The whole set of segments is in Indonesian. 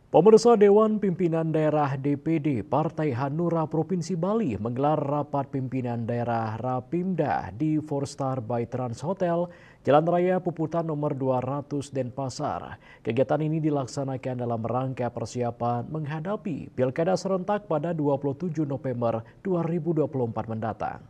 Pemirsa Dewan Pimpinan Daerah DPD Partai Hanura Provinsi Bali menggelar rapat pimpinan daerah Rapimda di Four Star by Trans Hotel, Jalan Raya Puputan nomor 200 Denpasar. Kegiatan ini dilaksanakan dalam rangka persiapan menghadapi Pilkada serentak pada 27 November 2024 mendatang.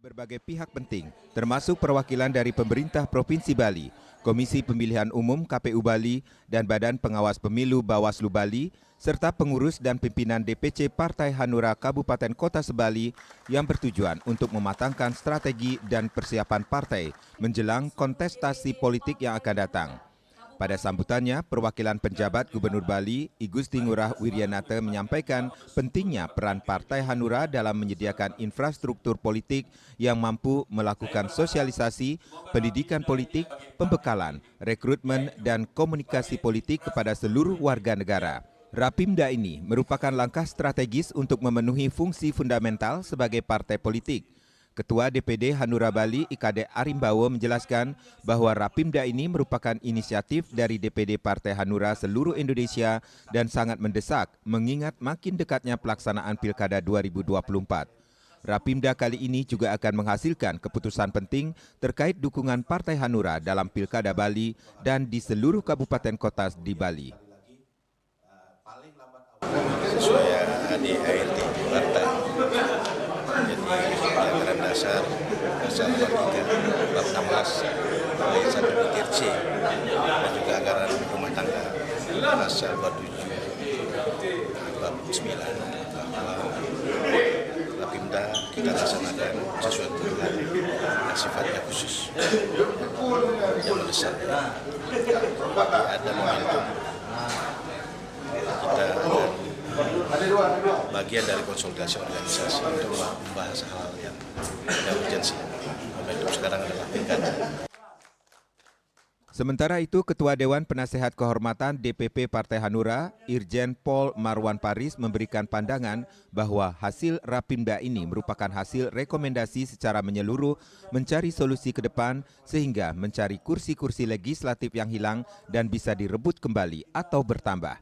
Berbagai pihak penting, termasuk perwakilan dari pemerintah Provinsi Bali, Komisi Pemilihan Umum KPU Bali, dan Badan Pengawas Pemilu Bawaslu Bali, serta pengurus dan pimpinan DPC Partai Hanura Kabupaten Kota Sebali yang bertujuan untuk mematangkan strategi dan persiapan partai menjelang kontestasi politik yang akan datang. Pada sambutannya, perwakilan penjabat Gubernur Bali, I Gusti Ngurah Wiryanata menyampaikan pentingnya peran Partai Hanura dalam menyediakan infrastruktur politik yang mampu melakukan sosialisasi, pendidikan politik, pembekalan, rekrutmen, dan komunikasi politik kepada seluruh warga negara. Rapimda ini merupakan langkah strategis untuk memenuhi fungsi fundamental sebagai partai politik. Ketua DPD Hanura Bali IKD Arimbawo menjelaskan bahwa Rapimda ini merupakan inisiatif dari DPD Partai Hanura seluruh Indonesia dan sangat mendesak mengingat makin dekatnya pelaksanaan Pilkada 2024. Rapimda kali ini juga akan menghasilkan keputusan penting terkait dukungan Partai Hanura dalam Pilkada Bali dan di seluruh kabupaten kota di Bali. Sesuai ADART partai. Jadi pelanggaran dasar pasal 23 bab 16 ayat 1 butir C dan juga anggaran rumah tangga pasal 27 bab 9 bahwa Rapimda kita laksanakan sesuatu hal yang sifatnya khusus yang mendesak. Jadi ada momentum kita akan bagian dari konsolidasi organisasi untuk membahas hal yang urgensi. Momentum sekarang adalah pilkada. Sementara itu, Ketua Dewan Penasehat Kehormatan DPP Partai Hanura, Irjen Pol Marwan Paris memberikan pandangan bahwa hasil Rapimda ini merupakan hasil rekomendasi secara menyeluruh mencari solusi ke depan sehingga mencari kursi-kursi legislatif yang hilang dan bisa direbut kembali atau bertambah.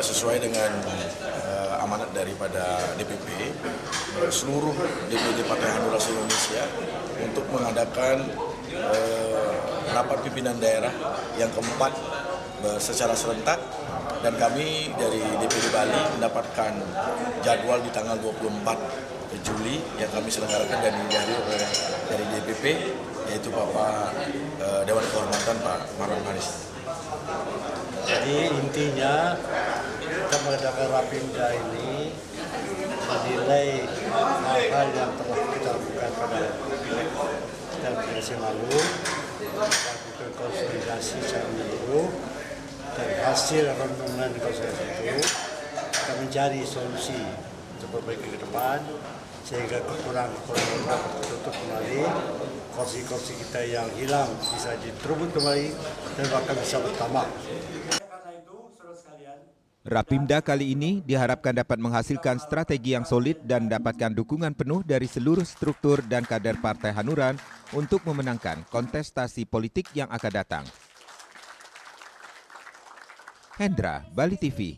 Sesuai dengan amanat daripada DPP, seluruh DPD Partai Hanura se-Indonesia untuk mengadakan rapat pimpinan daerah yang keempat secara serentak, dan kami dari DPD Bali mendapatkan jadwal di tanggal 24 Juli yang kami selenggarakan dan dihadiri oleh dari DPP, yaitu Bapak Dewan Kehormatan Pak Marwan Paris. Jadi intinya kita mengadakan Rapimda ini menilai hal-hal yang telah kita lakukan pada dan pilkada lalu, melakukan konsolidasi secara menyeluruh, dan hasil renungan konsolidasi itu kita mencari solusi untuk perbaiki ke depan sehingga kekurangan dapat tertutup kembali, kursi-kursi kita yang hilang bisa diterbut kembali dan bahkan bisa bertambah. Rapimda kali ini diharapkan dapat menghasilkan strategi yang solid dan mendapatkan dukungan penuh dari seluruh struktur dan kader Partai Hanura untuk memenangkan kontestasi politik yang akan datang. Hendra, Bali TV.